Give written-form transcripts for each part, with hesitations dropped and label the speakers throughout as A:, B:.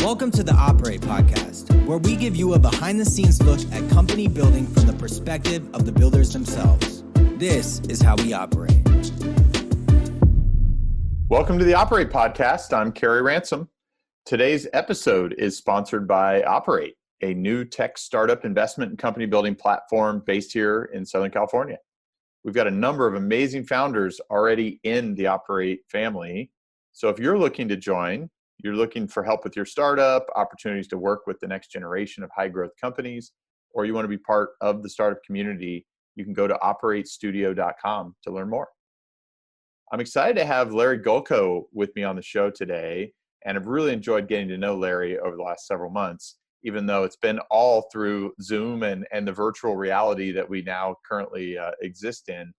A: Welcome to the Operate Podcast, where we give you a behind-the-scenes look at company building from the perspective of the builders themselves. This is how we operate.
B: Welcome to the Operate Podcast. I'm Kerry Ransom. Today's episode is sponsored by Operate, a new tech startup investment and company building platform based here in Southern California. We've got a number of amazing founders already in the Operate family. So if you're looking to join, you're looking for help with your startup, opportunities to work with the next generation of high growth companies, or you want to be part of the startup community, you can go to operatestudio.com to learn more. I'm excited to have Larry Gulko with me on the show today, and I've really enjoyed getting to know Larry over the last several months, even though it's been all through Zoom and the virtual reality that we now currently exist in.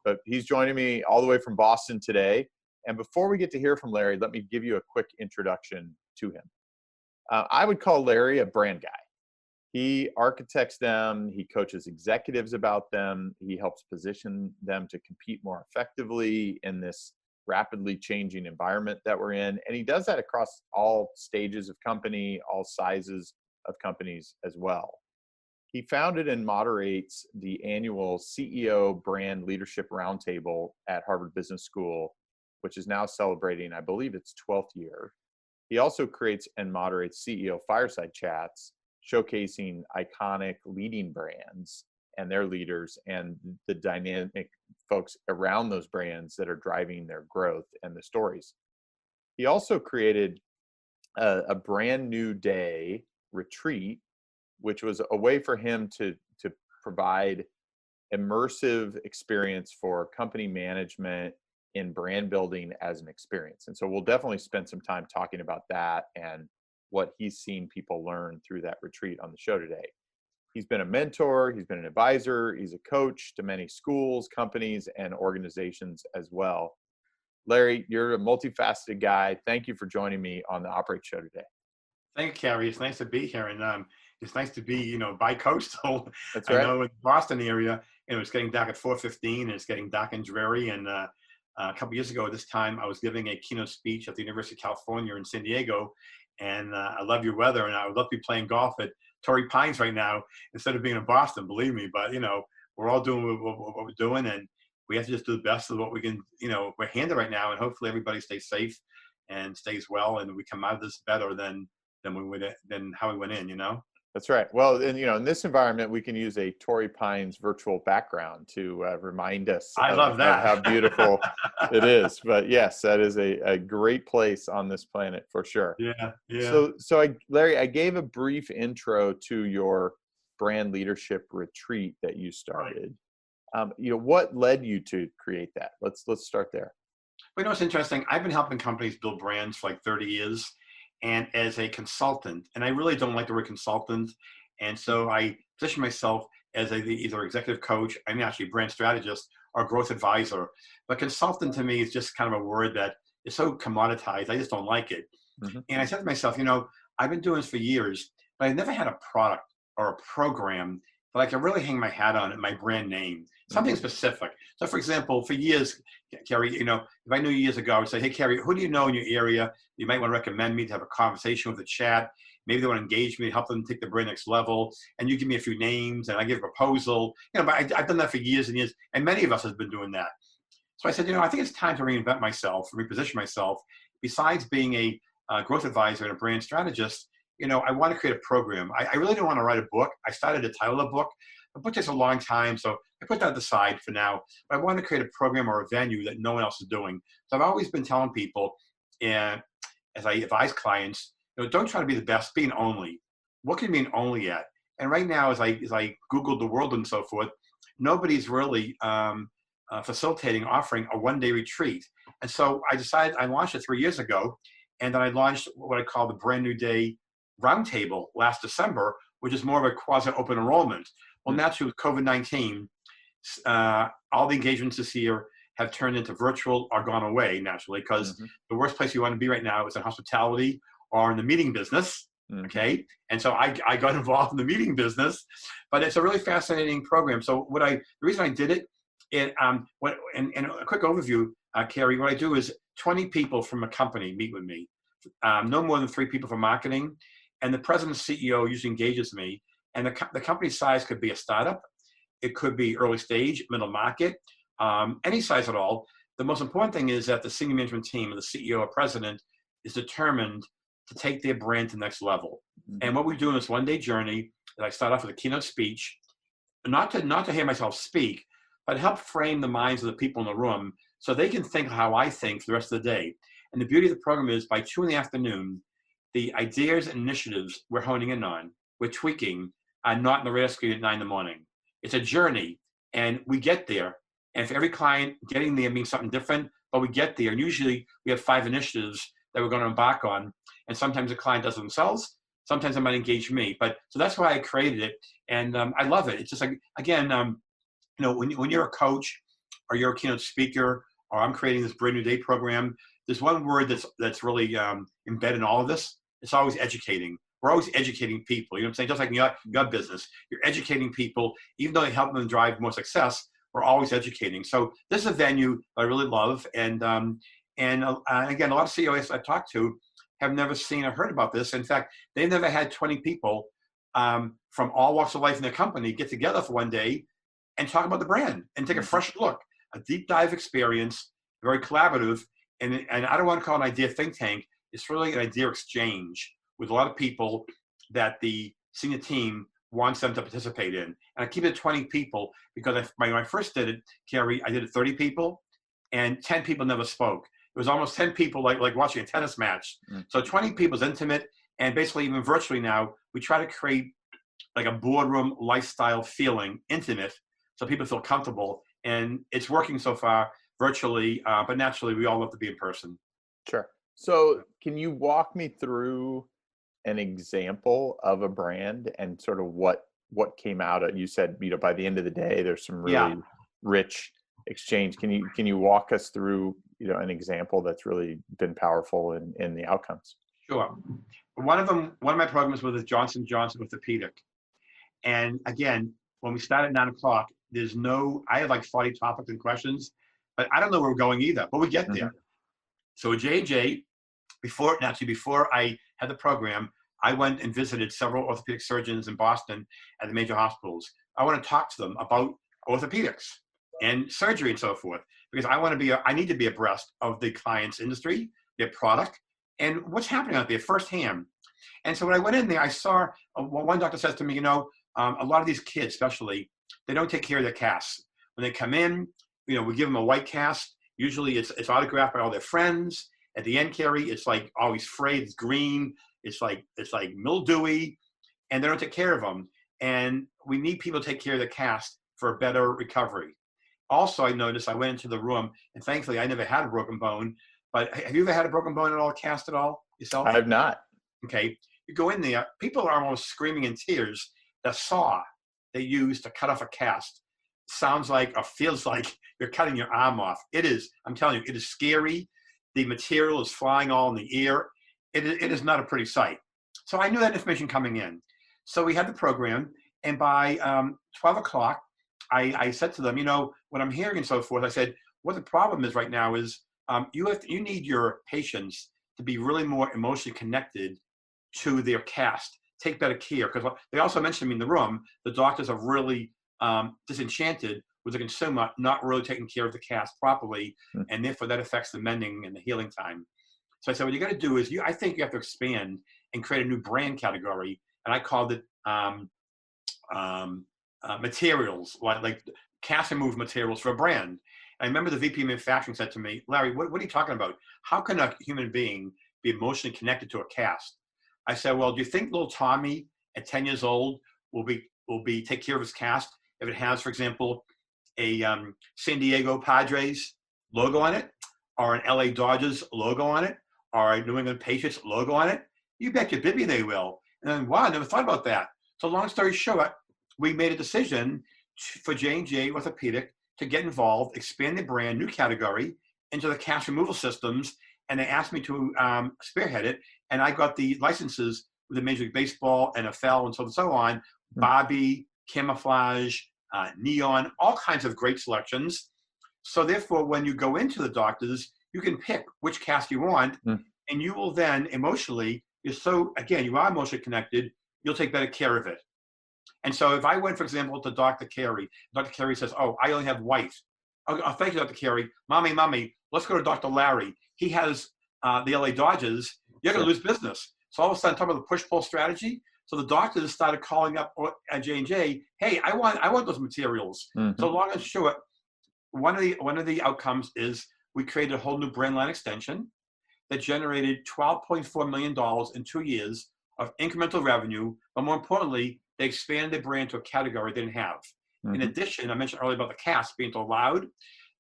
B: But he's joining me all the way from Boston today. And before we get to hear from Larry, let me give you a quick introduction to him. I would call Larry a brand guy. He architects them, he coaches executives about them, he helps position them to compete more effectively in this rapidly changing environment that we're in. And he does that across all stages of company, all sizes of companies as well. He founded and moderates the annual CEO Brand Leadership Roundtable at Harvard Business School, which is now celebrating, I believe, its 12th year. He also creates and moderates CEO Fireside Chats, showcasing iconic leading brands and their leaders and the dynamic folks around those brands that are driving their growth and the stories. He also created a brand new day retreat, which was a way for him to provide immersive experience for company management in brand building as an experience. And so we'll definitely spend some time talking about that and what he's seen people learn through that retreat on the show today. He's been a mentor, he's been an advisor, he's a coach to many schools, companies, and organizations as well. Larry, you're a multifaceted guy. Thank you for joining me on the Operate Show today.
C: Thank you, Kerry. It's nice to be here. And it's nice to be, bi-coastal.
B: That's right.
C: I know in the Boston area, it's getting dark at 4:15 and it's getting dark and dreary. And a couple years ago at this time, I was giving a keynote speech at the University of California in San Diego. And I love your weather, and I would love to be playing golf at Torrey Pines right now instead of being in Boston, believe me. But, we're all doing what we're doing, and we have to just do the best of what we can, we're handed right now, and hopefully everybody stays safe and stays well, and we come out of this better than how we went in,
B: That's right. Well, and in this environment, we can use a Torrey Pines virtual background to remind us
C: of
B: how beautiful it is. But yes, that is a great place on this planet for sure.
C: Yeah.
B: So Larry, I gave a brief intro to your brand leadership retreat that you started. Right. What led you to create that? Let's start there.
C: Well, it's interesting. I've been helping companies build brands for like 30 years. And as a consultant, and I really don't like the word consultant, and so I position myself as either executive coach, I'm actually a brand strategist, or growth advisor. But consultant to me is just kind of a word that is so commoditized, I just don't like it. Mm-hmm. And I said to myself, I've been doing this for years, but I never had a product or a program that I can really hang my hat on, my brand name, something specific. So for example, for years, Kerry, if I knew years ago, I would say, hey, Kerry, who do you know in your area? You might want to recommend me to have a conversation with a chat. Maybe they want to engage me, help them take the brand next level. And you give me a few names and I give a proposal. But I've done that for years and years. And many of us have been doing that. So I said, I think it's time to reinvent myself, reposition myself. Besides being a growth advisor and a brand strategist, I want to create a program. I really don't want to write a book. I started to title a book. The book takes a long time, so I put that aside for now. But I want to create a program or a venue that no one else is doing. So I've always been telling people, and as I advise clients, don't try to be the best, be an only. What can you be an only at? And right now, as I Googled the world and so forth, nobody's really facilitating, offering a one-day retreat. And so I launched it 3 years ago, and then I launched what I call the Brand New Day Roundtable last December, which is more of a quasi-open enrollment. Well, naturally, with COVID-19, all the engagements this year have turned into virtual or gone away, naturally, because the worst place you want to be right now is in hospitality or in the meeting business, okay? And so I got involved in the meeting business, but it's a really fascinating program. So the reason I did it, and a quick overview, Kerry, what I do is 20 people from a company meet with me. no more than 3 people for marketing. And the president and CEO usually engages me. And the company size could be a startup. It could be early stage, middle market, any size at all. The most important thing is that the senior management team, the CEO or president, is determined to take their brand to the next level. And what we do in this one-day journey is I start off with a keynote speech, not to hear myself speak, but help frame the minds of the people in the room so they can think how I think for the rest of the day. And the beauty of the program is by 2 p.m, the ideas and initiatives we're honing in on, we're tweaking, are not in the radar screen at 9 a.m. It's a journey, and we get there. And for every client, getting there means something different, but we get there. And usually we have 5 initiatives that we're going to embark on. And sometimes the client does it themselves. Sometimes they might engage me. So that's why I created it. And I love it. It's just like, again, when you're a coach or you're a keynote speaker, or I'm creating this brand new day program, there's one word that's really embedded in all of this. It's always educating. We're always educating people. You know what I'm saying? Just like in your business, you're educating people, even though they help them drive more success. We're always educating. So this is a venue I really love. And again, a lot of CEOs I've talked to have never seen or heard about this. In fact, they've never had 20 people from all walks of life in their company get together for one day and talk about the brand and take a fresh look, a deep dive experience, very collaborative. And I don't want to call it an idea think tank. It's really an idea exchange with a lot of people that the senior team wants them to participate in. And I keep it 20 people because when I first did it, Carrie, I did it 30 people and 10 people never spoke. It was almost 10 people like watching a tennis match. So 20 people is intimate, and basically even virtually now, we try to create like a boardroom lifestyle feeling, intimate, so people feel comfortable. And it's working so far virtually, but naturally we all love to be in person.
B: Sure. So can you walk me through an example of a brand and sort of what came out of, you said, by the end of the day, there's some really rich exchange. Can you walk us through, an example that's really been powerful in the outcomes?
C: Sure. One of my programs was with Johnson & Johnson Orthopedic. And again, when we start at 9 o'clock, I had like 40 topics and questions, but I don't know where we're going either, but we get there. So with J&J, before I had the program, I went and visited several orthopedic surgeons in Boston at the major hospitals. I want to talk to them about orthopedics and surgery and so forth, because I need to be abreast of the client's industry, their product, and what's happening out there firsthand. And so when I went in there, I saw one doctor says to me, a lot of these kids, especially, they don't take care of their casts. When they come in, we give them a white cast. Usually it's autographed by all their friends. At the end, Carrie, it's like always frayed, it's green, it's like mildewy, and they don't take care of them. And we need people to take care of the cast for a better recovery. Also, I noticed I went into the room, and thankfully I never had a broken bone, but have you ever had a broken bone at all, cast at all yourself?
B: I have not.
C: Okay. You go in there, people are almost screaming in tears. The saw they use to cut off a cast sounds like or feels like you're cutting your arm off. It is, I'm telling you, it is scary. The material is flying all in the air. It is not a pretty sight. So I knew that information coming in. So we had the program, and by 12 o'clock, I said to them, what I'm hearing and so forth, I said, what the problem is right now is you need your patients to be really more emotionally connected to their cast, take better care. Because they also mentioned to me in the room, the doctors are really disenchanted with the consumer not really taking care of the cast properly, and therefore that affects the mending and the healing time. So I said, what you got to do is, I think you have to expand and create a new brand category, and I called it materials, like cast and move materials for a brand. And I remember the VP of manufacturing said to me, Larry, what are you talking about? How can a human being be emotionally connected to a cast? I said, well, do you think little Tommy at 10 years old will take care of his cast if it has, for example, a San Diego Padres logo on it, or an LA Dodgers logo on it, or a New England Patriots logo on it? You bet your bibby they will. And then, wow, I never thought about that. So long story short, we made a decision for J&J Orthopedic to get involved, expand the brand, new category, into the cast removal systems. And they asked me to spearhead it. And I got the licenses with the Major League Baseball, NFL, and so on, Bobby, camouflage, neon, all kinds of great selections. So therefore, when you go into the doctors, you can pick which cast you want, And you will then emotionally, you are emotionally connected, you'll take better care of it. And so if I went, for example, to Dr. Carey says, oh, I only have white. Oh, thank you, Dr. Carey. Mommy, let's go to Dr. Larry. He has the LA Dodgers. You're going to lose business. So all of a sudden, talking about the push-pull strategy. So the doctors started calling up at J&J, hey, I want those materials.
B: Mm-hmm.
C: So long and short, one of the outcomes is we created a whole new brand line extension that generated $12.4 million in 2 years of incremental revenue. But more importantly, they expanded the brand to a category they didn't have. Mm-hmm. In addition, I mentioned earlier about the cast being so loud.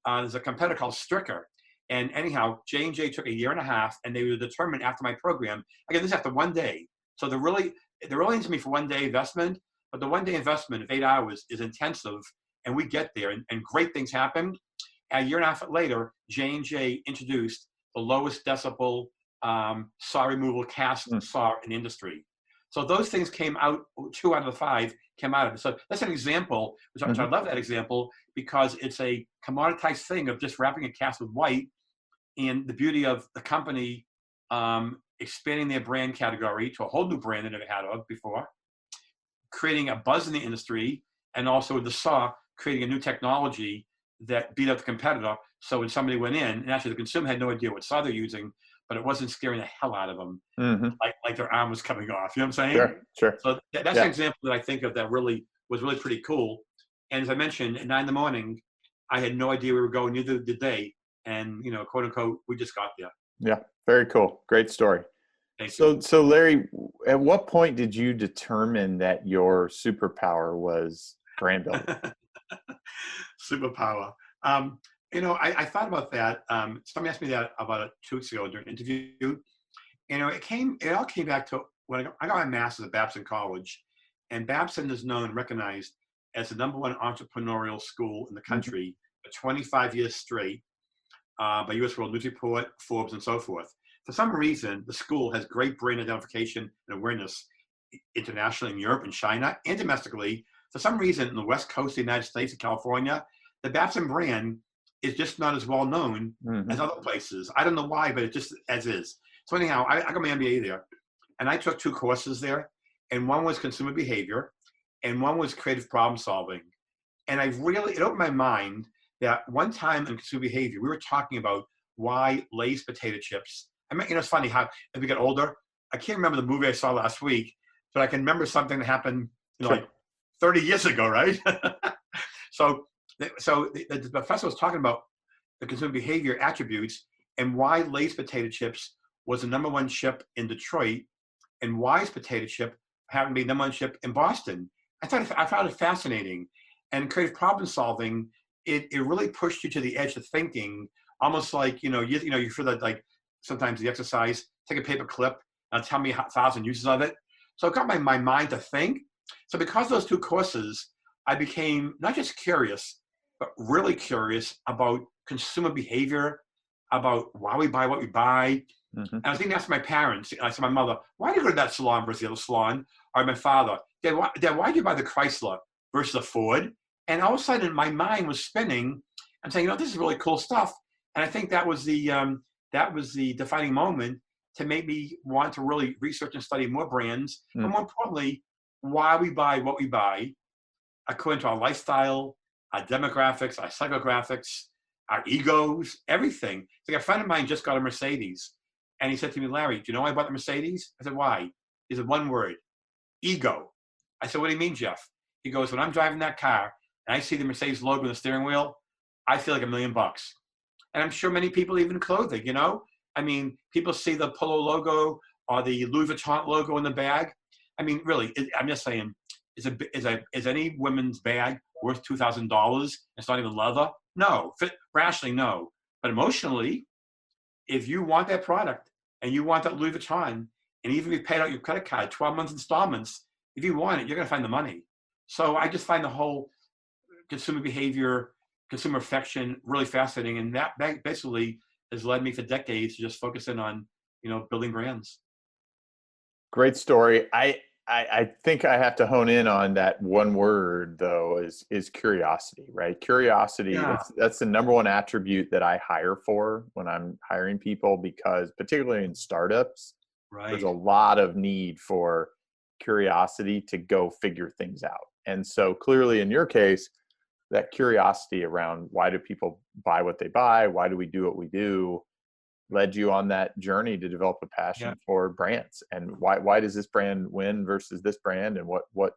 C: There's a competitor called Stricker. And anyhow, J&J took 1.5 years, and they were determined after my program. Again, this is after 1 day. So they're really into me for 1 day investment. But the 1 day investment of 8 hours is intensive, and we get there, and great things happen. 1.5 years later, J&J introduced the lowest decibel saw removal cast saw in the industry. So those things came out, 2 out of the 5 came out of it. So that's an example, which I love that example, because it's a commoditized thing of just wrapping a cast with white, and the beauty of the company expanding their brand category to a whole new brand they never had of before, creating a buzz in the industry, and also the saw creating a new technology that beat out the competitor. So when somebody went in, and actually the consumer had no idea what saw they're using, but it wasn't scaring the hell out of them, like their arm was coming off. You know what I'm saying?
B: Sure.
C: So that's an example that I think of that was really pretty cool. And as I mentioned, at 9 a.m, I had no idea we were going, neither did they. And, quote unquote, we just got there.
B: Yeah. Very cool. Great story.
C: Thank you.
B: So Larry, at what point did you determine that your superpower was brand building?
C: Superpower. I thought about that. Somebody asked me that about 2 weeks ago during an interview. It all came back to when I got my master's at Babson College, and Babson is recognized as the #1 entrepreneurial school in the country for 25 years straight by U.S. World News Report, Forbes, and so forth. For some reason, the school has great brand identification and awareness internationally in Europe and China, and domestically. For some reason, in the West Coast of the United States and California, the Babson brand is just not as well known as other places. I don't know why, but it just as is. So anyhow, I got my MBA there, and I took 2 courses there, and one was consumer behavior, and one was creative problem solving. And it opened my mind that one time in consumer behavior, we were talking about why Lay's potato chips. I mean, it's funny how as we get older, I can't remember the movie I saw last week, but I can remember something that happened, like 30 years ago, right? So the professor was talking about the consumer behavior attributes and why Lay's potato chips was the #1 chip in Detroit, and Y's potato chip happened to be the #1 chip in Boston. I found it fascinating. And creative problem solving, it really pushed you to the edge of thinking, almost like you feel that, like, sometimes the exercise, take a paper clip and tell me 1,000 uses of it. So it got my mind to think. So because of those 2 courses, I became not just curious, but really curious about consumer behavior, about why we buy what we buy. And I was thinking, ask my parents. I said, my mother, why did you go to that salon versus the other salon? Or my father, Dad, why did you buy the Chrysler versus the Ford? And all of a sudden, my mind was spinning. I'm saying, this is really cool stuff. And I think that was the defining moment to make me want to really research and study more brands, but more importantly, why we buy what we buy, according to our lifestyle, our demographics, our psychographics, our egos, everything. It's like a friend of mine just got a Mercedes, and he said to me, Larry, do you know why I bought the Mercedes? I said, why? He said, 1 word, ego. I said, what do you mean, Jeff? He goes, when I'm driving that car and I see the Mercedes logo on the steering wheel, I feel like $1 million. And I'm sure many people, even clothing, I mean, people see the Polo logo or the Louis Vuitton logo in the bag. I mean, really, I'm just saying, is any women's bag worth $2,000? It's not even leather? No. Rationally, no. But emotionally, if you want that product and you want that Louis Vuitton, and even if you paid out your credit card, 12 months installments, if you want it, you're going to find the money. So I just find the whole consumer behavior, consumer affection really fascinating. And that basically has led me for decades to just focus in on, building brands.
B: Great story. I think I have to hone in on that one word though, is curiosity, right? Curiosity,
C: Yeah.
B: that's the number one attribute that I hire for when I'm hiring people, because particularly in startups, there's
C: Right.
B: a lot of need for curiosity to go figure things out. And so clearly in your case, that curiosity around why do people buy what they buy, why do we do what we do, led you on that journey to develop a
C: Yeah.
B: passion for brands, and why does this brand win versus this brand, and what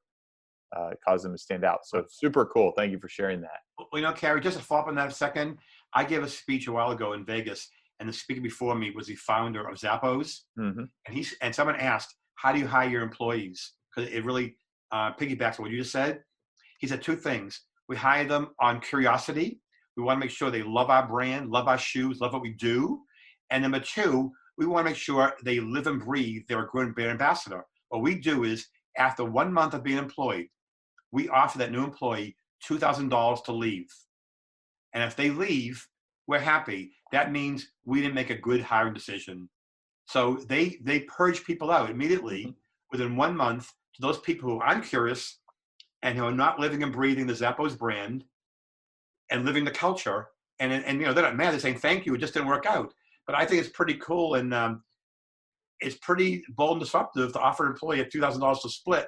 B: caused them to stand out. So super cool. Thank you for sharing that.
C: Well, Carrie, just to follow up on that a second, I gave a speech a while ago in Vegas, and the speaker before me was the founder of Zappos,
B: Mm-hmm.
C: and someone asked, "How do you hire your employees?" Because it really piggybacks on what you just said. He said two things: we hire them on curiosity. We want to make sure they love our brand, love our shoes, love what we do. And number two, we want to make sure they live and breathe. They're a good brand ambassador. What we do is, after 1 month of being employed, we offer that new employee $2,000 to leave. And if they leave, we're happy. That means we didn't make a good hiring decision. So they purge people out immediately within 1 month to those people who aren't curious and who are not living and breathing the Zappos brand and living the culture. And they're not mad. They're saying, thank you, it just didn't work out. But I think it's pretty cool, and it's pretty bold and disruptive to offer an employee $2,000 to split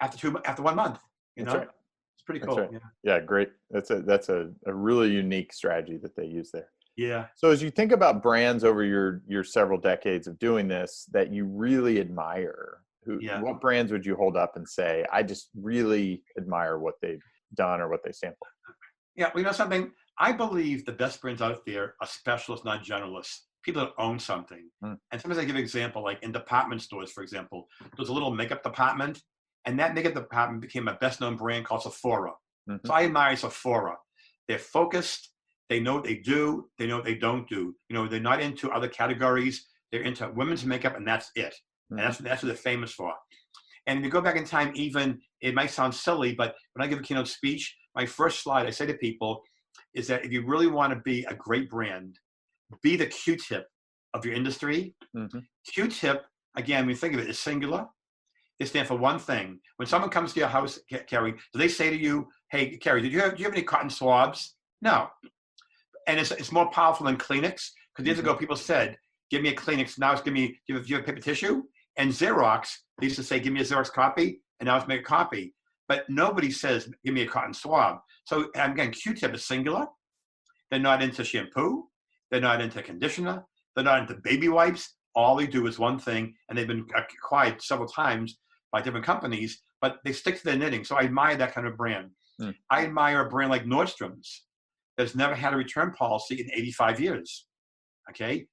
C: after 1 month.
B: That's right.
C: It's pretty
B: That's
C: cool.
B: right. Yeah, great. That's a really unique strategy that they use there.
C: Yeah.
B: So as you think about brands over your several decades of doing this that you really admire, what brands would you hold up and say, I just really admire what they've done or what they stand for?
C: Yeah, something? I believe the best brands out there are specialists, not generalists. People that own something. And sometimes I give an example, like in department stores, for example, there's a little makeup department, and that makeup department became a best-known brand called Sephora.
B: Mm-hmm.
C: So I admire Sephora. They're focused. They know what they do. They know what they don't do. They're not into other categories. They're into women's makeup, and that's it.
B: Mm-hmm.
C: And that's what they're famous for. And if you go back in time, even, it might sound silly, but when I give a keynote speech, my first slide I say to people is that if you really want to be a great brand, be the Q-tip of your industry.
B: Mm-hmm.
C: Q-tip, again, when you think of it, is singular. They stand for one thing. When someone comes to your house, Carrie, do they say to you, hey, Carrie, do you have any cotton swabs? No. And it's more powerful than Kleenex, because years ago people said, give me a Kleenex, now it's do you have paper tissue? And Xerox, they used to say, give me a Xerox copy, and now it's make a copy. But nobody says, give me a cotton swab. So again, Q-tip is singular. They're not into shampoo. They're not into conditioner. They're not into baby wipes. All they do is one thing, and they've been acquired several times by different companies, but they stick to their knitting. So I admire that kind of brand. I admire a brand like Nordstrom's that's never had a return policy in 85 years. Okay?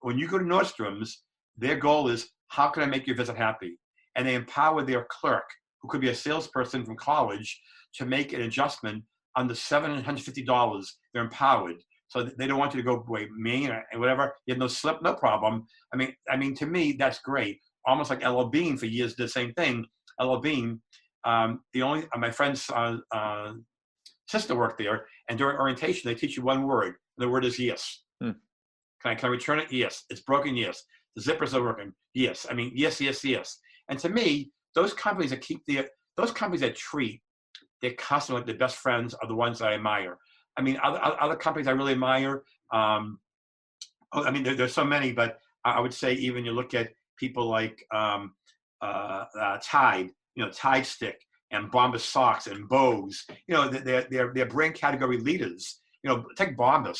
C: When you go to Nordstrom's, their goal is, how can I make your visit happy? And they empower their clerk, who could be a salesperson from college, to make an adjustment under $750. They're empowered. So they don't want you to go away mean or whatever. You have no slip, no problem. I mean, to me, that's great. Almost like L.L. Bean for years did the same thing. L.L. Bean, my friend's sister worked there, and during orientation, they teach you one word. And the word is yes. Can I return it? Yes. It's broken? Yes. The zippers are working? Yes. Yes, yes, yes. And to me, those companies that companies that treat their customers like their best friends are the ones that I admire. Other companies I really admire. There's so many, but I would say even you look at people like Tide, Tide Stick and Bombas socks and Bose. They're brand category leaders. Take Bombas.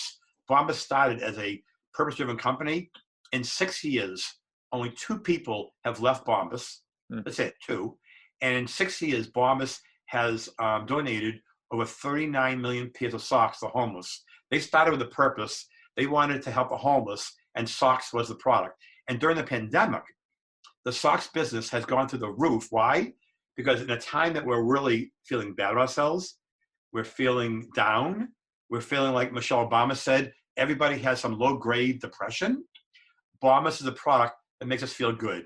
C: Bombas started as a purpose-driven company. In 6 years, only 2 people have left Bombas. That's it, 2. And in 6 years, Bombas has donated over 39 million pairs of socks to homeless. They started with a purpose. They wanted to help the homeless, and socks was the product. And during the pandemic, the socks business has gone through the roof. Why? Because in a time that we're really feeling bad about ourselves, we're feeling down, we're feeling like Michelle Obama said, everybody has some low-grade depression. Bombas is a product that makes us feel good.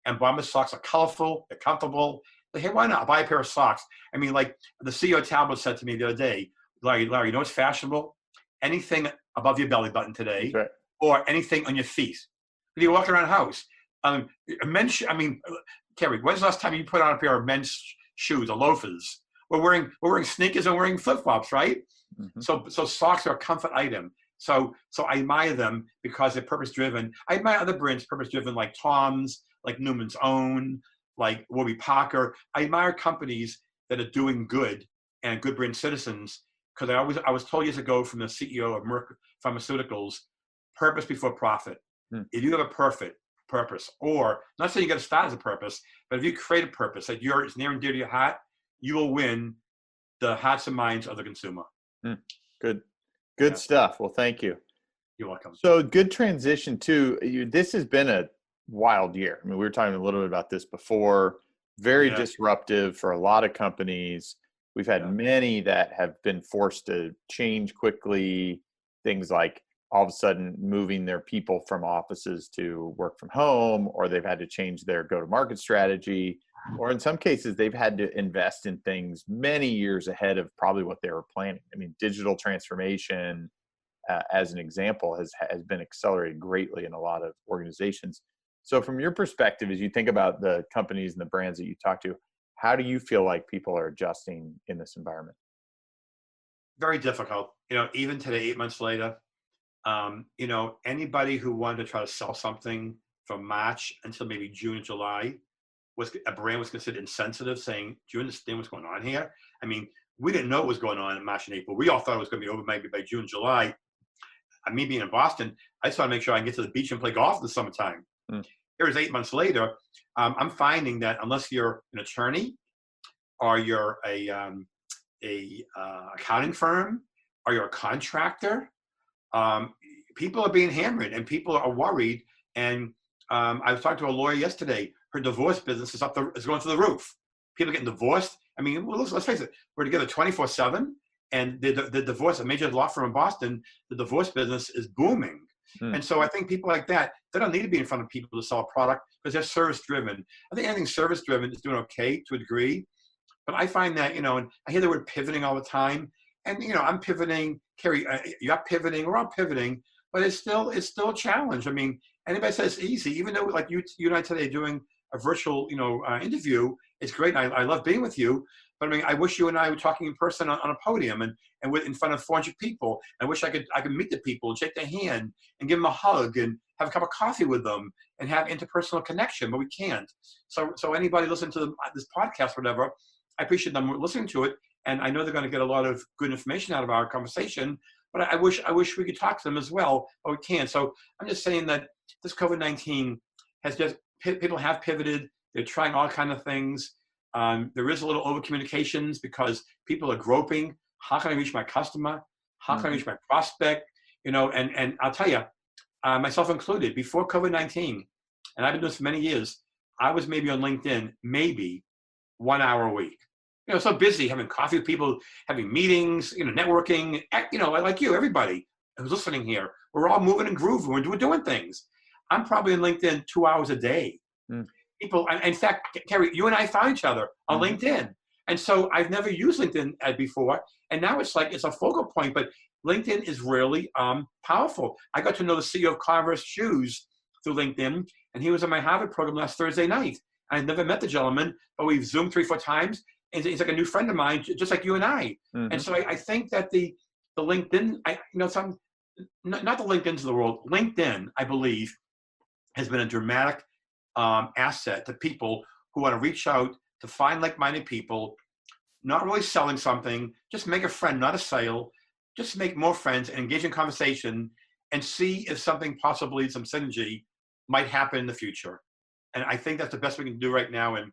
C: And Bombas socks are colorful, they're comfortable. Hey, why not? I'll buy a pair of socks. Like the CEO Talbot said to me the other day, Larry, you know what's fashionable? Anything above your belly button today,
B: right,
C: or anything on your feet. If you walk around the house, Kerry, when's the last time you put on a pair of men's shoes or loafers? We're wearing sneakers and wearing flip-flops, right?
B: Mm-hmm.
C: So socks are a comfort item. So I admire them because they're purpose-driven. I admire other brands purpose-driven, like Tom's, like Newman's Own, like Warby Parker. I admire companies that are doing good and good brand citizens, because I was told years ago from the CEO of Merck Pharmaceuticals, purpose before profit. If you have a perfect purpose, or not saying you got to start as a purpose, but if you create a purpose that it's near and dear to your heart, you will win the hearts and minds of the consumer.
B: Good stuff. Well, thank you.
C: You're welcome.
B: So good transition too. This has been a wild year. I mean, we were talking a little bit about this before. Very disruptive for a lot of companies. We've had many that have been forced to change quickly. Things like all of a sudden moving their people from offices to work from home, or they've had to change their go-to-market strategy, or in some cases, they've had to invest in things many years ahead of probably what they were planning. I mean, digital transformation, as an example, has been accelerated greatly in a lot of organizations. So from your perspective, as you think about the companies and the brands that you talk to, how do you feel like people are adjusting in this environment?
C: Very difficult. Even today, 8 months later, anybody who wanted to try to sell something from March until maybe June or July, a brand was considered insensitive, saying, do you understand what's going on here? I mean, we didn't know what was going on in March and April. We all thought it was going to be over maybe by June, July. Me being in Boston, I just want to make sure I can get to the beach and play golf in the summertime. Here's 8 months later. I'm finding that unless you're an attorney, or you're a accounting firm, or you're a contractor, people are being hammered and people are worried. And I was talking to a lawyer yesterday. Her divorce business is going through the roof. People getting divorced. I mean, let's face it, we're together 24/7, and the divorce, a major law firm in Boston, the divorce business is booming. And so I think people like that, they don't need to be in front of people to sell a product because they're service-driven. I think anything service-driven is doing okay to a degree. But I find that, and I hear the word pivoting all the time. And, I'm pivoting, Kerry, you're pivoting, we're all pivoting, but it's still a challenge. I mean, anybody says it's easy, even though like you and I today doing a virtual, interview, it's great. I love being with you. But I mean, I wish you and I were talking in person on a podium and in front of 400 people. I wish I could meet the people and shake their hand and give them a hug and have a cup of coffee with them and have interpersonal connection, but we can't. So anybody listening to this podcast, whatever, I appreciate them listening to it. And I know they're going to get a lot of good information out of our conversation, but I wish we could talk to them as well, but we can't. So I'm just saying that this COVID-19 has people have pivoted. They're trying all kinds of things. There is a little over communications because people are groping. How can I reach my customer? How can I reach my prospect? And I'll tell you, myself included, before COVID-19, and I've been doing this for many years, I was maybe on LinkedIn, maybe 1 hour a week. So busy having coffee with people, having meetings, networking, like you, everybody who's listening here, we're all moving and grooving. We're doing things. I'm probably on LinkedIn 2 hours a day. People, in fact, Kerry, you and I found each other on LinkedIn. And so I've never used LinkedIn before. And now it's a focal point, but LinkedIn is really powerful. I got to know the CEO of Converse Shoes through LinkedIn, and he was in my Harvard program last Thursday night. I've never met the gentleman, but we've Zoomed 3-4 times. And he's like a new friend of mine, just like you and I. And so I think that the LinkedIn, not the LinkedIns of the world, LinkedIn, I believe, has been a dramatic asset to people who want to reach out to find like-minded people, not really selling something, just make a friend, not a sale, just make more friends and engage in conversation and see if something possibly, some synergy might happen in the future. And I think that's the best we can do right now. And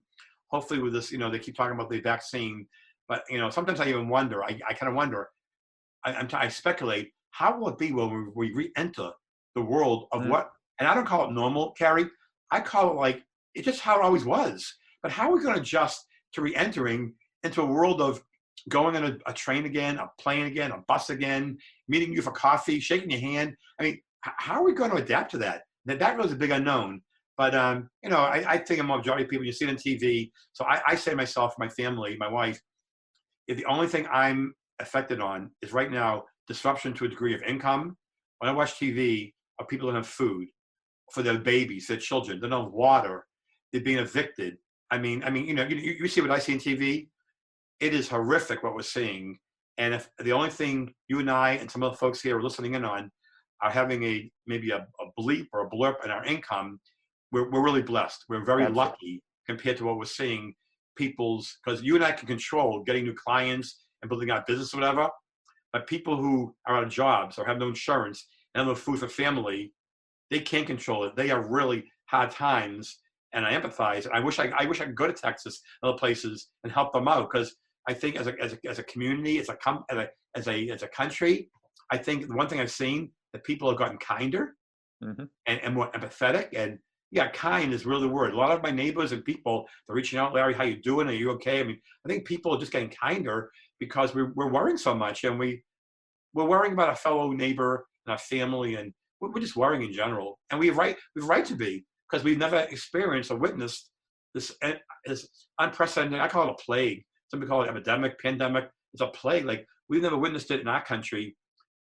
C: hopefully with this, they keep talking about the vaccine, but sometimes I even wonder, I kind of wonder, I speculate, how will it be when we re-enter the world of what, and I don't call it normal, Carrie, I call it like, it's just how it always was. But how are we going to adjust to re-entering into a world of going on a train again, a plane again, a bus again, meeting you for coffee, shaking your hand? I mean, how are we going to adapt to that? That really is a big unknown. But, I think a majority of people, you see it on TV. So I say to myself, my family, my wife, if the only thing I'm affected on is right now disruption to a degree of income, when I watch TV, are people that have food for their babies, their children, they don't have water, they're being evicted, You see what I see on TV. It is horrific what we're seeing. And if the only thing you and I and some of the folks here are listening in on are having maybe a bleep or a blurb in our income, we're really blessed. We're very
B: Absolutely.
C: lucky compared to what we're seeing because you and I can control getting new clients and building our business or whatever. But people who are out of jobs or have no insurance and have no food for family, they can't control it. They are really hard times, and I empathize. And I wish I could go to Texas and other places and help them out, because I think as a community, as a country, I think the one thing I've seen that people have gotten kinder and more empathetic, and kind is really the word. A lot of my neighbors and people, they're reaching out, Larry, how you doing? Are you okay? I think people are just getting kinder because we're worrying so much, and we're worrying about our fellow neighbor and our family, and we're just worrying in general. And we have right to be, because we've never experienced or witnessed this unprecedented, I call it a plague. Some people call it epidemic, pandemic. It's a plague. Like, we've never witnessed it in our country.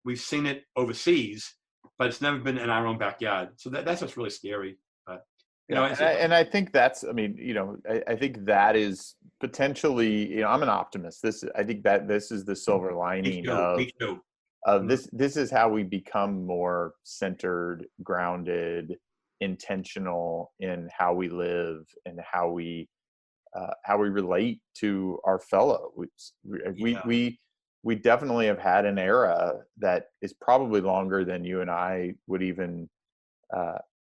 C: We've seen it overseas, but it's never been in our own backyard. So that's what's really scary. But
B: I think that's, I think that is potentially, I'm an optimist. I think that this is the silver lining
C: me too.
B: of this. This is how we become more centered, grounded, intentional in how we live and how we relate to our fellow. We definitely have had an era that is probably longer than you and I would even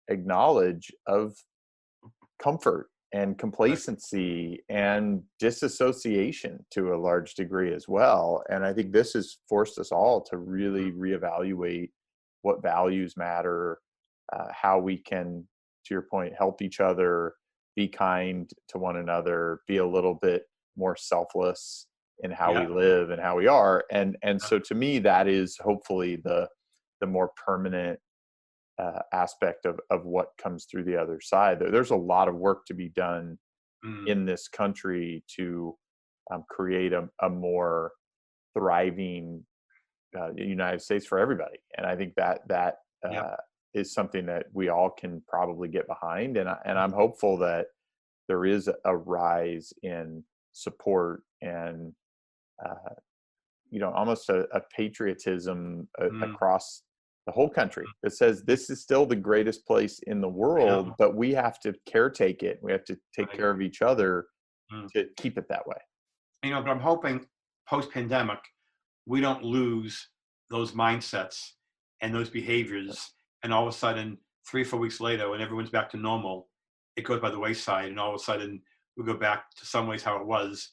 B: acknowledge, of comfort and complacency and disassociation to a large degree as well. And I think this has forced us all to really reevaluate what values matter, how we can, to your point, help each other, be kind to one another, be a little bit more selfless in how we live and how we are. And so to me, that is hopefully the more permanent aspect of what comes through the other side. There's a lot of work to be done in this country to create a more thriving United States for everybody. And I think that is something that we all can probably get behind. And I'm hopeful that there is a rise in support and almost a patriotism across the whole country that says this is still the greatest place in the world, but we have to caretake it. We have to take care of each other to keep it that way.
C: But I'm hoping post-pandemic, we don't lose those mindsets and those behaviors. And all of a sudden, 3 or 4 weeks later, when everyone's back to normal, it goes by the wayside. And all of a sudden, we go back to some ways how it was,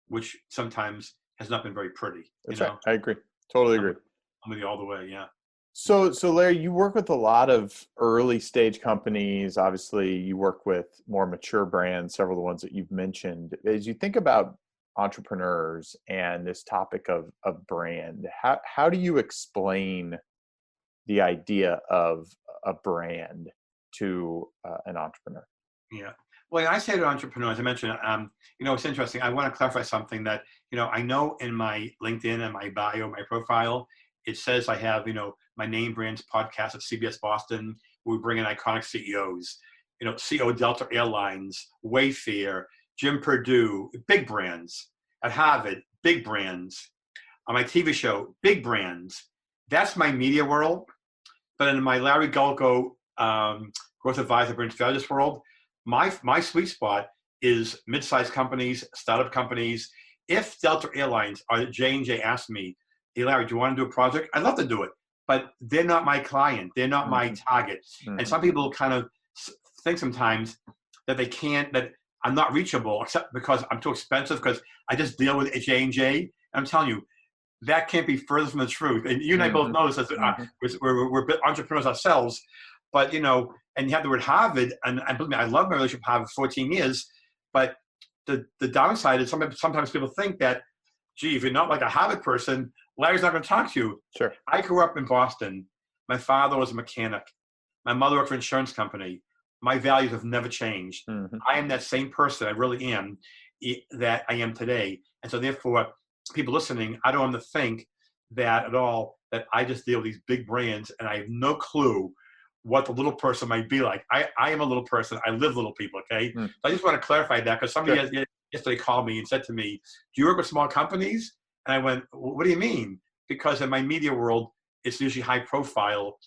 C: which sometimes has not been very pretty.
B: That's right. I agree. Totally agree.
C: I'm with you all the way. Yeah.
B: So Larry, you work with a lot of early stage companies. Obviously, you work with more mature brands, several of the ones that you've mentioned. As you think about entrepreneurs and this topic of brand, how do you explain the idea of a brand to an entrepreneur?
C: Yeah. Well, I say to entrepreneurs, I mentioned, it's interesting. I want to clarify something that, I know in my LinkedIn and my bio, my profile, it says I have, my name brands podcast at CBS Boston, where we bring in iconic CEOs, CEO Delta Airlines, Wayfair, Jim Purdue, big brands. At Harvard, big brands. On my TV show, big brands. That's my media world. But in my Larry Gulko growth advisor brand strategist world, my sweet spot is mid-sized companies, startup companies. If Delta Airlines or J&J asked me, hey, Larry, do you want to do a project? I'd love to do it, but they're not my client. They're not my target. And some people kind of think sometimes that they can't, that I'm not reachable, except because I'm too expensive, because I just deal with J&J. I'm telling you, that can't be further from the truth. And you and I both know this, as we're entrepreneurs ourselves. But, and you have the word Harvard, and believe me, I love my relationship with Harvard for 14 years. But the downside is sometimes people think that, gee, if you're not like a Harvard person, Larry's not going to talk to you.
B: Sure.
C: I grew up in Boston. My father was a mechanic. My mother worked for an insurance company. My values have never changed. I am that same person. I really am, that I am today. And so therefore, people listening, I don't want them to think that at all, that I just deal with these big brands and I have no clue what the little person might be like. I am a little person. I live little people, okay?
B: Mm.
C: So I just want to clarify that because somebody yesterday called me and said to me, do you work with small companies? And I went, what do you mean? Because in my media world, it's usually high profile,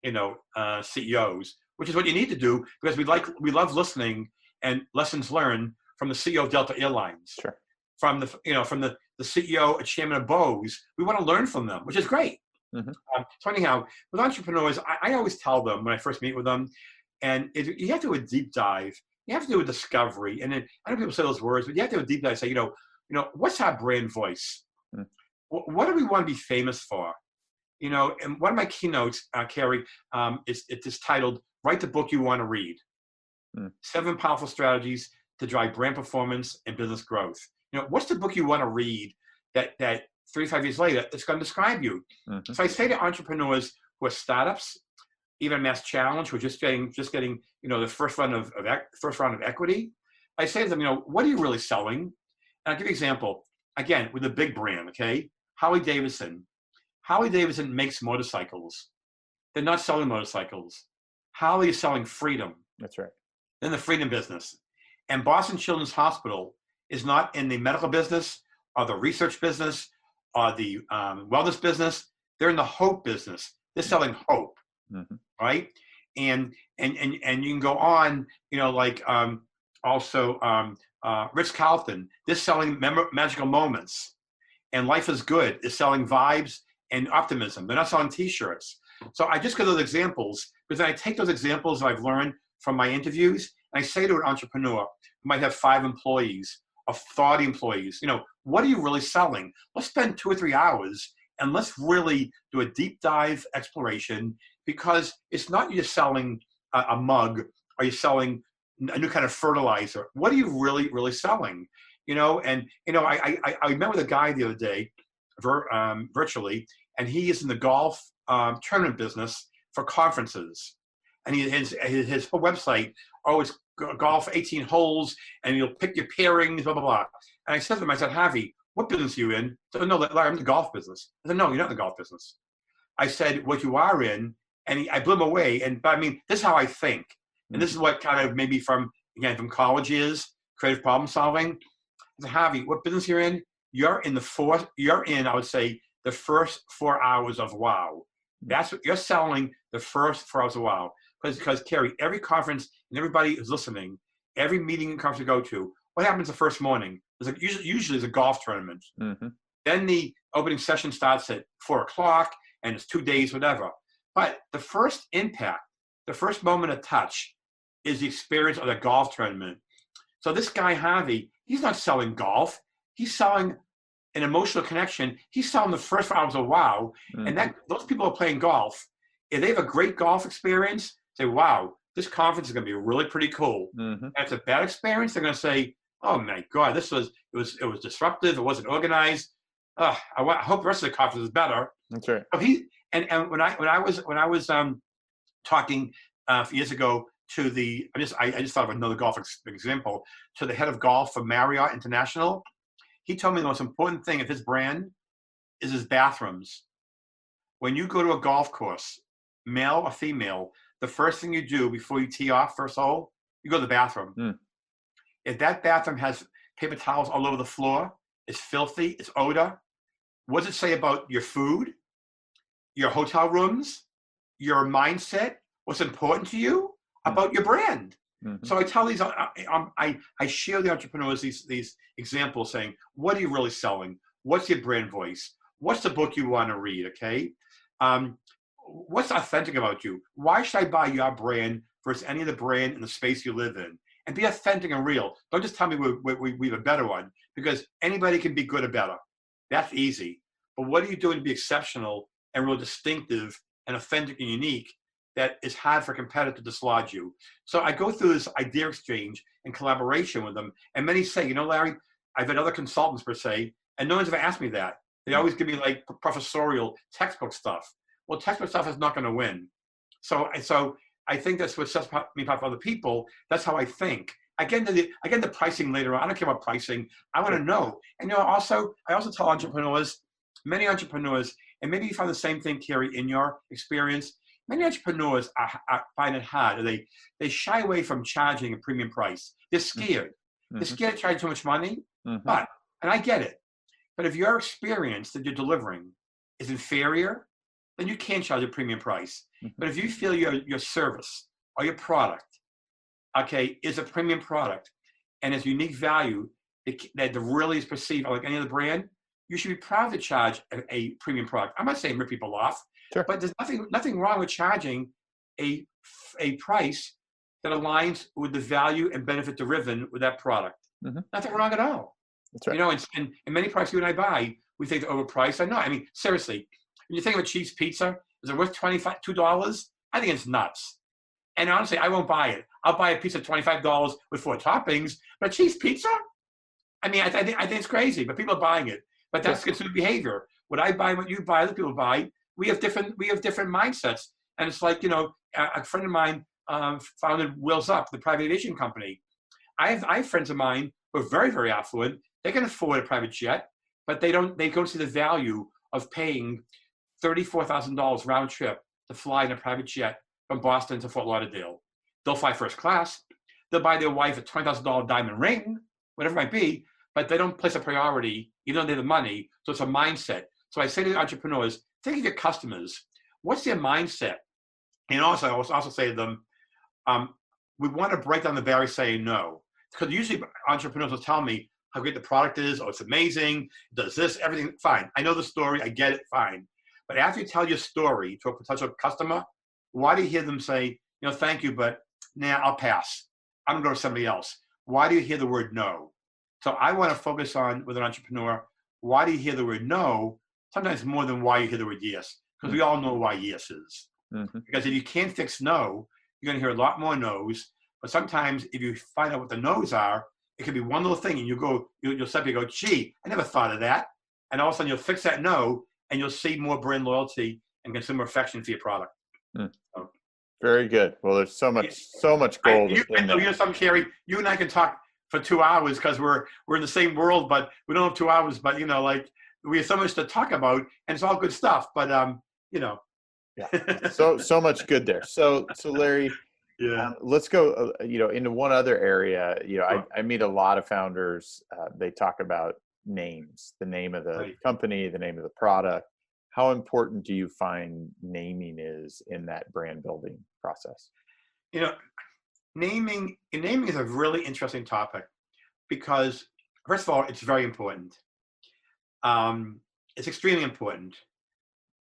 C: CEOs, which is what you need to do because we love listening and lessons learned from the CEO of Delta Airlines,
B: Sure.
C: from the CEO and chairman of Bose. We want to learn from them, which is great.
B: Mm-hmm.
C: So anyhow, with entrepreneurs, I always tell them when I first meet with them, and you have to do a deep dive. You have to do a discovery, and then I know people say those words, but you have to do a deep dive. Say, what's our brand voice?
B: Mm.
C: What do we want to be famous for? And one of my keynotes, Carrie, it's titled "Write the Book You Want to Read: 7 Powerful Strategies to Drive Brand Performance and Business Growth." What's the book you want to read that 35 years later it's going to describe you?
B: Mm-hmm.
C: So I say to entrepreneurs who are startups, even Mass Challenge, who are just getting the first round of equity, I say to them, what are you really selling? And I'll give you an example. Again, with a big brand, okay? Harley Davidson. Harley Davidson makes motorcycles. They're not selling motorcycles. Harley is selling freedom.
B: That's right.
C: In the freedom business. And Boston Children's Hospital is not in the medical business or the research business or the wellness business. They're in the hope business. They're selling hope, right? And you can go on, Ritz-Carlton, they're selling magical moments. And Life is Good is selling vibes and optimism. They're not selling T-shirts. So I just give those examples because I take those examples that I've learned from my interviews and I say to an entrepreneur who might have 5 employees or 30 employees, what are you really selling? Let's spend 2 or 3 hours and let's really do a deep dive exploration because it's not you're selling a mug or you're selling a new kind of fertilizer. What are you really, really selling? I met with a guy the other day virtually, and he is in the golf tournament business for conferences. And his whole website, it's golf 18 holes, and you'll pick your pairings, blah, blah, blah. And I said to him, Harvey, what business are you in? He said, no, Larry, I'm in the golf business. I said, no, you're not in the golf business. I said, what you are in, and I blew him away. But this is how I think. And this is what kind of maybe from college is, creative problem solving. I said, Harvey, what business you're in? You're in, I would say, the first 4 hours of wow. That's what you're selling, the first 4 hours of wow. Because Carrie, every conference and everybody is listening, every meeting and conference you go to, what happens the first morning? There's usually there's a golf tournament. Mm-hmm. Then the opening session starts at 4:00 and it's 2 days, whatever. But the first impact, the first moment of touch is the experience of the golf tournament. So this guy, Harvey, he's not selling golf. He's selling an emotional connection. He's selling the first 4 hours of wow. Mm-hmm. And those people are playing golf. If they have a great golf experience, say, wow, this conference is going to be really pretty cool. Mm-hmm. And if it's a bad experience, they're going to say, oh my God, it was disruptive. It wasn't organized. I hope the rest of the conference is better.
B: That's right.
C: So and when I was talking years ago to I just thought of another golf example, to the head of golf for Marriott International, he told me the most important thing of his brand is his bathrooms. When you go to a golf course, male or female, the first thing you do before you tee off first hole, you go to the bathroom. Mm. If that bathroom has paper towels all over the floor, it's filthy, it's odor, what does it say about your food, your hotel rooms, your mindset, what's important to you about your brand? Mm-hmm. So I tell these, I share the entrepreneurs these examples saying, what are you really selling? What's your brand voice? What's the book you want to read, okay? What's authentic about you? Why should I buy your brand versus any other brand in the space you live in? And be authentic and real. Don't just tell me we have a better one, because anybody can be good or better. That's easy. But what are you doing to be exceptional and real distinctive and authentic and unique that is hard for a competitor to dislodge you? So I go through this idea exchange and collaboration with them. And many say, Larry, I've had other consultants per se, and no one's ever asked me that. They always give me like professorial textbook stuff. Well, textbook stuff is not going to win. So I think that's what sets me apart from other people. That's how I think. I get into pricing later on. I don't care about pricing. I want to know. And I also tell entrepreneurs, many entrepreneurs, and maybe you find the same thing, Carrie, in your experience. many entrepreneurs find it hard. They shy away from charging a premium price. They're scared.
B: Mm-hmm.
C: They're scared to charge too much money.
B: Mm-hmm.
C: And I get it. But if your experience that you're delivering is inferior, then you can't charge a premium price.
B: Mm-hmm.
C: But if you feel your service or your product, okay, is a premium product and has unique value that really is perceived like any other brand, you should be proud to charge a premium product. I'm not saying rip people off,
B: sure.
C: But there's nothing wrong with charging a price that aligns with the value and benefit driven with that product.
B: Mm-hmm.
C: Nothing wrong at all.
B: That's right.
C: You know, and many products you and I buy, we think they're overpriced. I mean, seriously, when you think of a cheese pizza, is it worth $2? I think it's nuts. And honestly, I won't buy it. I'll buy a pizza $25 with 4 toppings, but a cheese pizza? I mean, I think it's crazy, but people are buying it. But that's consumer behavior. What I buy, what you buy, other people buy. We have different mindsets. And it's like, you know, a friend of mine founded Wheels Up, the private aviation company. I have friends of mine who are very, very affluent. They can afford a private jet, but they don't see the value of paying $34,000 round trip to fly in a private jet from Boston to Fort Lauderdale. They'll fly first class. They'll buy their wife a $20,000 diamond ring, whatever it might be, but they don't place a priority, even though they have the money. So it's a mindset. So I say to the entrepreneurs, think of your customers. What's their mindset? And also, I also say to them, we want to break down the barrier saying no. Because usually entrepreneurs will tell me how great the product is, oh, it's amazing, it does this, everything, fine. I know the story, I get it, fine. But after you tell your story to a potential customer, why do you hear them say, you know, thank you, but nah, I'll pass. I'm going to go to somebody else. Why do you hear the word no? So I want to focus on, with an entrepreneur, why do you hear the word no? Sometimes more than why you hear the word yes. Because we all know why yes is. Mm-hmm. Because if you can't fix no, you're going to hear a lot more no's. But sometimes if you find out what the no's are, it could be one little thing and you'll suddenly go, gee, I never thought of that. And all of a sudden you'll fix that no and you'll see more brand loyalty and consumer affection for your product.
B: Mm. So, very good. Well, there's so much gold.
C: You know something, Carrie, you and I can talk for 2 hours because we're in the same world, but we don't have 2 hours, but you know, like we have so much to talk about and it's all good stuff, but you know.
B: Yeah. So much good there. So Larry, yeah. Let's go, into one other area. I meet a lot of founders. They talk about names, the name of the company, the name of the product. How important do you find naming is in that brand building process?
C: You know, naming is a really interesting topic because, first of all, it's very important. It's extremely important.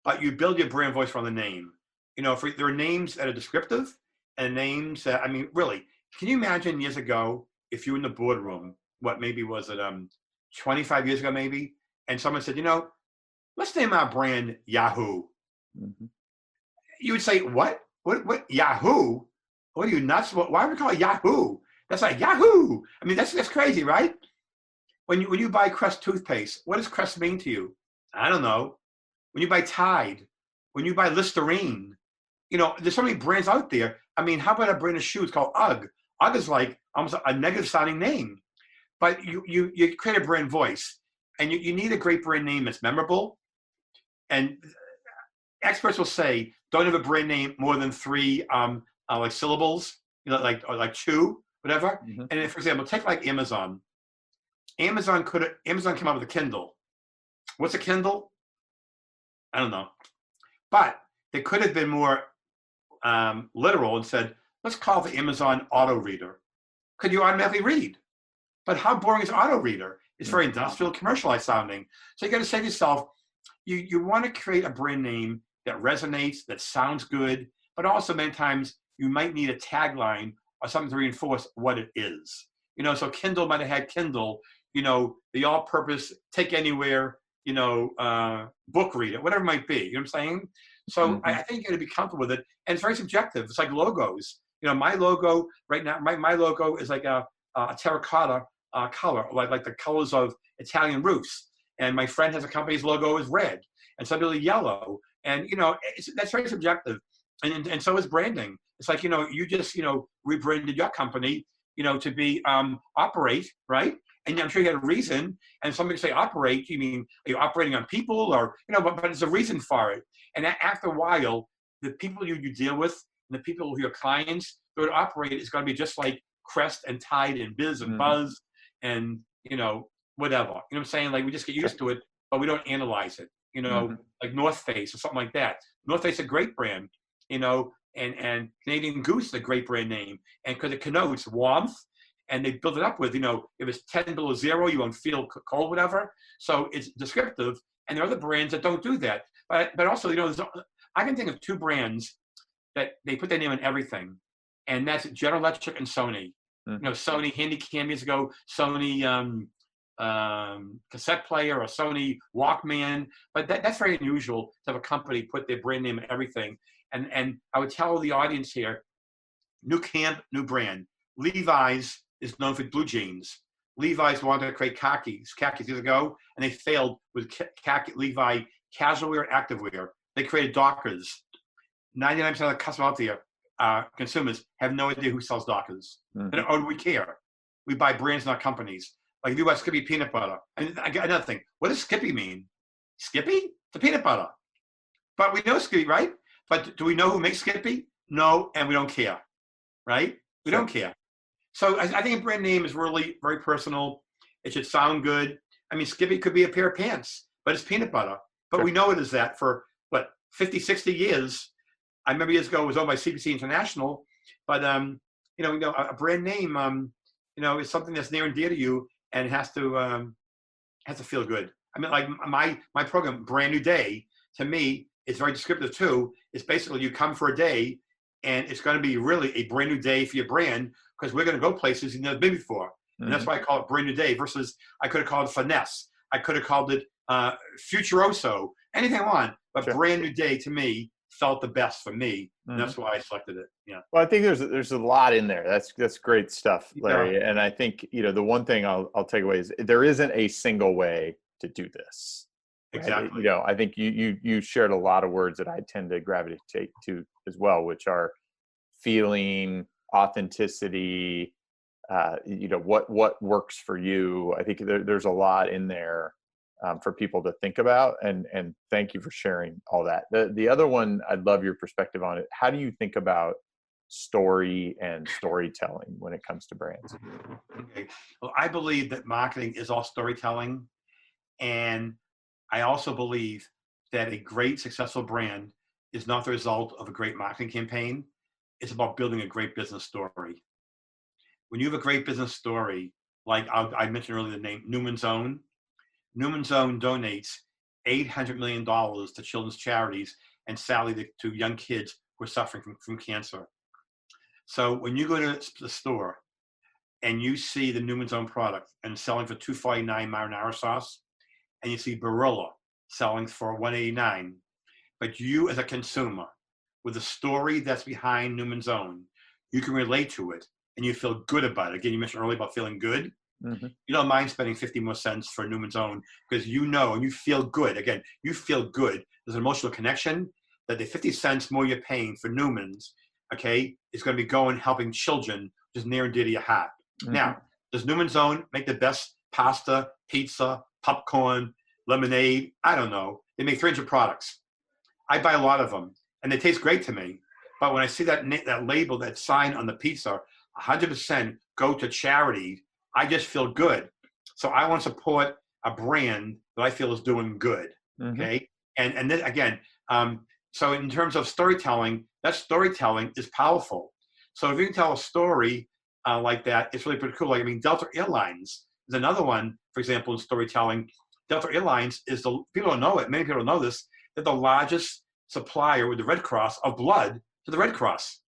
C: But you build your brand voice around the name. You know, there are names that are descriptive and names that, I mean, really, can you imagine years ago if you were in the boardroom, what maybe was it 25 years ago maybe, and someone said, you know, let's name our brand Yahoo. Mm-hmm. You would say, what Yahoo? What are you nuts? Why would we call it Yahoo? That's like Yahoo. I mean, that's crazy, right? When you buy Crest toothpaste, what does Crest mean to you? I don't know. When you buy Tide, when you buy Listerine, you know, there's so many brands out there. I mean, how about a brand of shoes called UGG? UGG is like almost a negative sounding name, but you create a brand voice, and you need a great brand name that's memorable. And experts will say, don't have a brand name more than 3 like syllables, you know, like chew, whatever. Mm-hmm. And if, for example, take like Amazon. Amazon came out with a Kindle. What's a Kindle? I don't know. But they could have been more literal and said, let's call the Amazon auto reader. Could you automatically read? But how boring is auto reader? It's very industrial, commercialized sounding. So you got to say to yourself, you want to create a brand name that resonates, that sounds good, but also many times you might need a tagline or something to reinforce what it is. You know, so Kindle might have had Kindle, you know, the all-purpose, take anywhere, you know, book reader, whatever it might be. You know what I'm saying? So mm-hmm. I think you got to be comfortable with it. And it's very subjective. It's like logos. You know, my logo right now, my logo is like a terracotta color, like the colors of Italian roofs. And my friend has a company's logo is red, and some people are yellow. And, you know, that's very subjective. And so is branding. It's like, you know, you just, you know, rebranded your company, you know, to be Operate, right? And I'm sure you had a reason. And somebody say Operate, you mean, are you operating on people or, you know, but it's a reason for it. And after a while, the people you deal with and the people who are your clients, the way to operate is going to be just like Crest and Tide and Biz and Buzz and, whatever. You know what I'm saying? Like, we just get used to it, but we don't analyze it, like North Face or something like that. North Face is a great brand, and Canadian Goose is a great brand name. And because it connotes warmth, and they build it up with, if it's 10 below zero, you won't feel cold, whatever. So it's descriptive. And there are other brands that don't do that. But also, I can think of two brands that they put their name on everything. And that's General Electric and Sony. Sony Handycam years ago, Sony cassette player, or Sony Walkman. But that's very unusual to have a company put their brand name on everything. And I would tell the audience here, new camp, new brand. Levi's is known for blue jeans. Levi's wanted to create khakis years ago, and they failed with khaki Levi casual wear, active wear. They created Dockers. 99% of the customers out there, consumers, have no idea who sells Dockers. Or do we care? We buy brands, not companies. Like if you buy Skippy peanut butter. And another thing, what does Skippy mean? Skippy? It's a peanut butter. But we know Skippy, right? But do we know who makes Skippy? No, and we don't care, right? We don't care. So I think a brand name is really very personal. It should sound good. I mean, Skippy could be a pair of pants, but it's peanut butter. But we know it is that for, 50, 60 years. I remember years ago it was owned by CBC International. But, a brand name, is something that's near and dear to you, and it has to feel good. I mean, like my program, Brand New Day, to me, is very descriptive too. It's basically you come for a day, and it's going to be really a brand new day for your brand, because we're going to go places you've never been before. And that's why I call it Brand New Day versus I could have called it Finesse. I could have called it Futuroso, anything I want. But Brand New Day, to me, felt the best for me. And that's why I selected it. Yeah.
B: Well, I think there's a lot in there. That's great stuff, Larry. Yeah. And I think, the one thing I'll take away is there isn't a single way to do this. Right?
C: Exactly.
B: I think you shared a lot of words that I tend to gravitate to as well, which are feeling, authenticity, what works for you. I think there's a lot in there for people to think about, and thank you for sharing all that. The other one, I'd love your perspective on it. How do you think about story and storytelling when it comes to brands?
C: Okay. Well, I believe that marketing is all storytelling, and I also believe that a great successful brand is not the result of a great marketing campaign. It's about building a great business story. When you have a great business story, like I mentioned earlier the name Newman's Own. Newman's Own donates $800 million to children's charities and sadly to young kids who are suffering from cancer. So when you go to the store and you see the Newman's Own product and selling for $2.49 marinara sauce, and you see Barilla selling for $1.89, but you as a consumer, with the story that's behind Newman's Own, you can relate to it and you feel good about it. Again, you mentioned earlier about feeling good. You don't mind spending 50 more cents for Newman's Own because and you feel good. Again, you feel good. There's an emotional connection that the 50 cents more you're paying for Newman's, okay, is going to be going helping children, which is near and dear to your heart. Now, does Newman's Own make the best pasta, pizza, popcorn, lemonade? I don't know. They make 300 products. I buy a lot of them, and they taste great to me. But when I see that label, that sign on the pizza, 100% go to charity, I just feel good. So I want to support a brand that I feel is doing good. Okay. And then again, so in terms of storytelling, that storytelling is powerful. So if you can tell a story like that, it's really pretty cool. Like, I mean, Delta Airlines is another one, for example, in storytelling. Delta Airlines is people don't know it. Many people don't know this. They're the largest supplier with the Red Cross of blood to the Red Cross.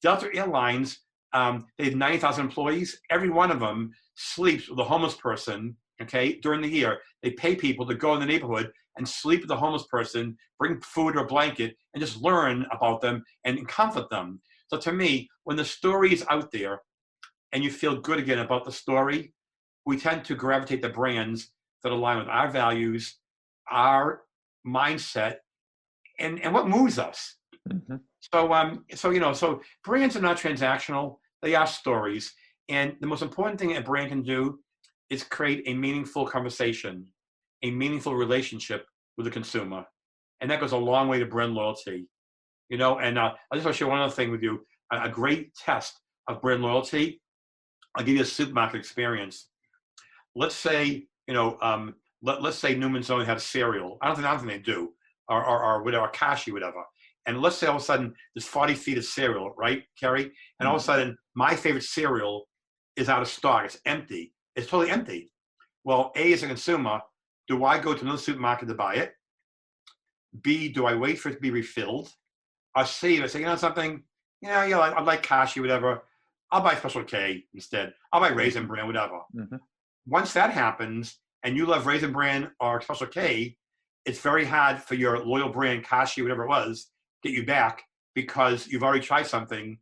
C: Delta Airlines, they have 90,000 employees. Every one of them sleeps with a homeless person, okay, during the year. They pay people to go in the neighborhood and sleep with the homeless person, bring food or blanket, and just learn about them and comfort them. So to me, when the story is out there and you feel good again about the story, we tend to gravitate to brands that align with our values, our mindset, and what moves us. So brands are not transactional. They are stories. And the most important thing a brand can do is create a meaningful conversation, a meaningful relationship with the consumer. And that goes a long way to brand loyalty. And I just want to share one other thing with you. A great test of brand loyalty. I'll give you a supermarket experience. Let's say, let's say Newman's only had a cereal. I don't think they do, or whatever, Kashi, whatever. And let's say all of a sudden there's 40 feet of cereal, right, Kerry? And all of a sudden my favorite cereal is out of stock. It's empty. It's totally empty. Well, A, as a consumer, do I go to another supermarket to buy it? B, do I wait for it to be refilled? Or C, I say, something, I like Kashi, whatever. I'll buy Special K instead. I'll buy Raisin Bran, whatever. Once that happens, and you love Raisin Bran or Special K, it's very hard for your loyal brand, Kashi, whatever it was, get you back because you've already tried something.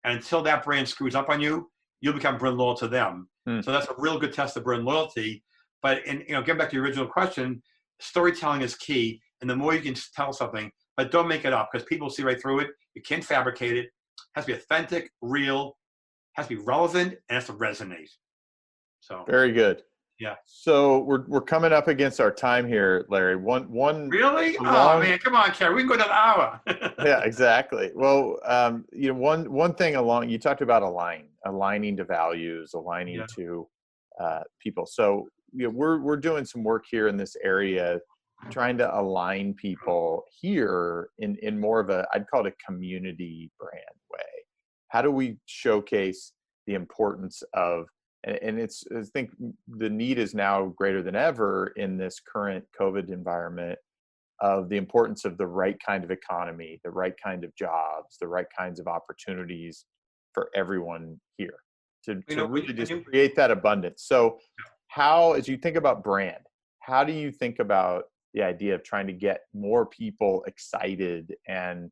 C: And until that brand screws up on you, you'll become brand loyal to them. So that's a real good test of brand loyalty. But getting back to your original question, storytelling is key. And the more you can tell something, but don't make it up because people see right through it. You can't fabricate it. It has to be authentic, real, has to be relevant, and has to resonate. So
B: very good.
C: Yeah.
B: So we're coming up against our time here, Larry. One
C: really? Oh man, come on, Kerry. We can go another hour.
B: Yeah, exactly. Well, one thing you talked about aligning to values, aligning to people. So we're doing some work here in this area, trying to align people here in more of I'd call it a community brand way. How do we showcase the importance of, and I think the need is now greater than ever in this current COVID environment, of the importance of the right kind of economy, the right kind of jobs, the right kinds of opportunities for everyone here to really just create that abundance. So as you think about brand, how do you think about the idea of trying to get more people excited and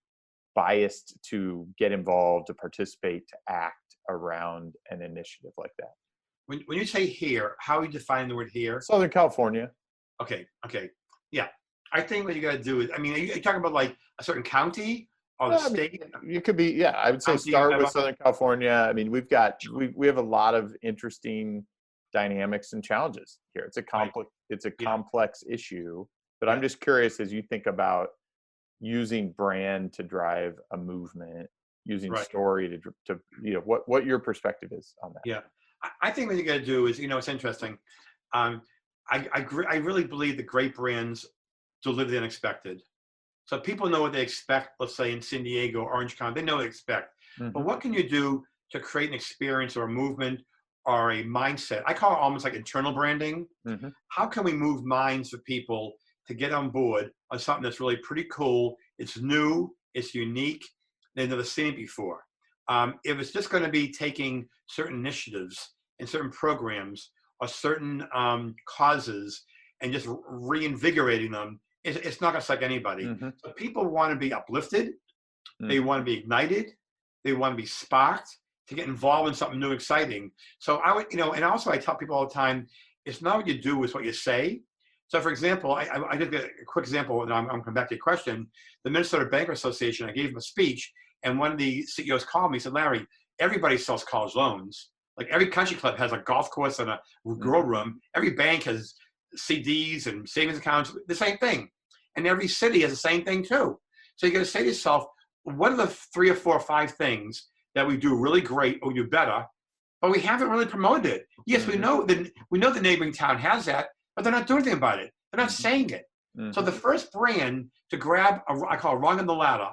B: biased to get involved, to participate, to act around an initiative like that?
C: When you say here, how are you defining the word here?
B: Southern California.
C: Okay. Yeah. I think what you got to do is, are you talking about like a certain county or the state?
B: You could be, I would say start with Southern California. We have a lot of interesting dynamics and challenges here. It's a complex issue, but I'm just curious, as you think about using brand to drive a movement, using story to what your perspective is on that.
C: Yeah. I think what you got to do is, it's interesting. I really believe that great brands deliver the unexpected. So people know what they expect, let's say in San Diego, Orange County, they know what they expect. But what can you do to create an experience or a movement or a mindset? I call it almost like internal branding. How can we move minds of people to get on board on something that's really pretty cool? It's new, it's unique, they've never seen it before. If it's just going to be taking certain initiatives and certain programs or certain causes and just reinvigorating them, it's not going to excite anybody. So people want to be uplifted. They want to be ignited. They want to be sparked to get involved in something new and exciting. So I would, and also I tell people all the time, it's not what you do, it's what you say. So for example, I did a quick example, and I'm coming back to your question. The Minnesota Banker Association, I gave them a speech, and one of the CEOs called me and said, Larry, everybody sells college loans. Like every country club has a golf course and a grow room. Every bank has CDs and savings accounts, the same thing. And every city has the same thing too. So you got to say to yourself, what are the 3 or 4 or 5 things that we do really great or do better, but we haven't really promoted it? Yes, we know the neighboring town has that, but they're not doing anything about it. They're not saying it. So the first brand to grab, I call a rung on the ladder,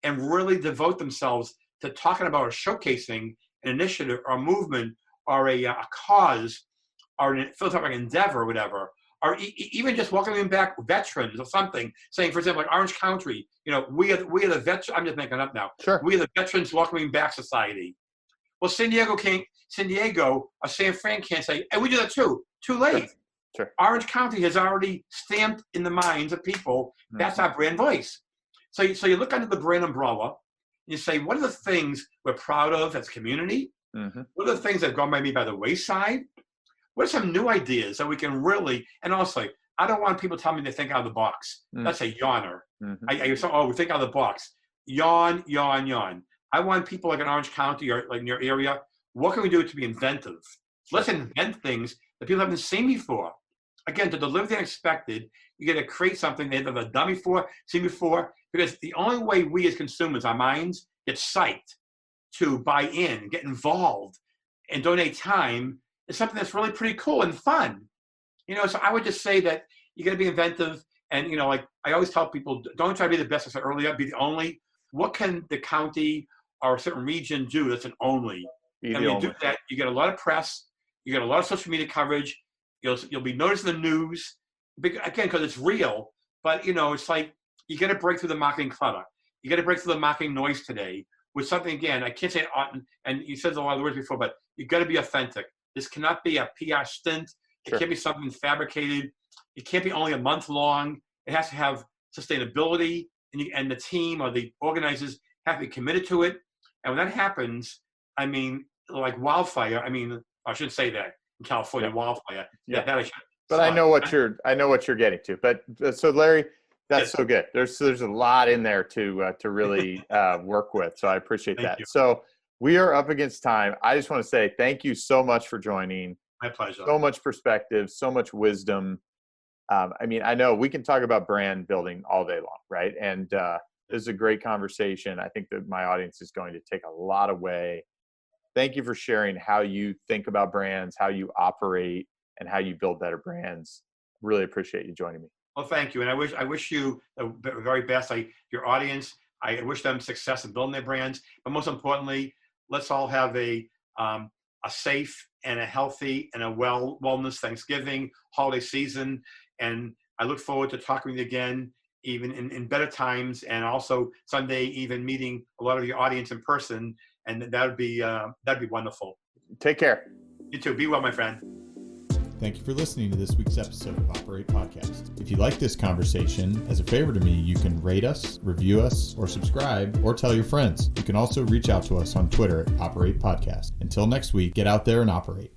C: and really devote themselves to talking about or showcasing an initiative or a movement or a cause or a philanthropic endeavor or whatever, or even just welcoming back veterans or something, saying, for example, like Orange County, we are the veterans. I'm just making it up now.
B: Sure.
C: We are the Veterans Welcoming Back Society. Well, San Diego or San Fran can't say, and we do that too. Too late.
B: Sure.
C: Orange County has already stamped in the minds of people, that's our brand voice. So you look under the brand umbrella, and you say, what are the things we're proud of as a community? What are the things that have gone by the wayside? What are some new ideas that we can really, and also, I don't want people telling me they think out of the box. That's a yawner. I say, we think out of the box. Yawn, yawn, yawn. I want people like in Orange County or like in your area, what can we do to be inventive? Let's invent things that people haven't seen before. again, to deliver the unexpected, you got to create something they've never done before, seen before, because the only way we as consumers, our minds, get psyched to buy in, get involved, and donate time is something that's really pretty cool and fun. So I would just say that you got to be inventive. And, like I always tell people, don't try to be the best. I said earlier, be the only. What can the county or a certain region do that's an only? And when you do that, you get a lot of press, you get a lot of social media coverage, you'll be noticed in the news, again, because it's real. But, it's like you got to break through the marketing clutter. You got to break through the marketing noise today with something, again, I can't say it often, and you said a lot of words before, but you got to be authentic. This cannot be a PR stint. It can't be something fabricated. It can't be only a month long. It has to have sustainability, and the team or the organizers have to be committed to it. And when that happens, I mean, like wildfire. I mean, I shouldn't say that in California, wildfire.
B: Yeah,
C: that I should.
B: But I know what you're getting to. But so Larry, that's so good. There's a lot in there to really work with. So I appreciate that.
C: You.
B: So we are up against time. I just want to say thank you so much for joining.
C: My pleasure.
B: So much perspective, so much wisdom. I mean, I know we can talk about brand building all day long, right? And this is a great conversation. I think that my audience is going to take a lot away. Thank you for sharing how you think about brands, how you operate, and how you build better brands. Really appreciate you joining me.
C: Well, thank you. And I wish you the very best. Your audience, I wish them success in building their brands. But most importantly, let's all have a safe and a healthy and a wellness Thanksgiving holiday season. And I look forward to talking with you again, even in better times, and also someday even meeting a lot of your audience in person. And that'd be wonderful.
B: Take care.
C: You too. Be well, my friend.
D: Thank you for listening to this week's episode of Operate Podcast. If you like this conversation, as a favor to me, you can rate us, review us, or subscribe, or tell your friends. You can also reach out to us on Twitter at Operate Podcast. Until next week, get out there and operate.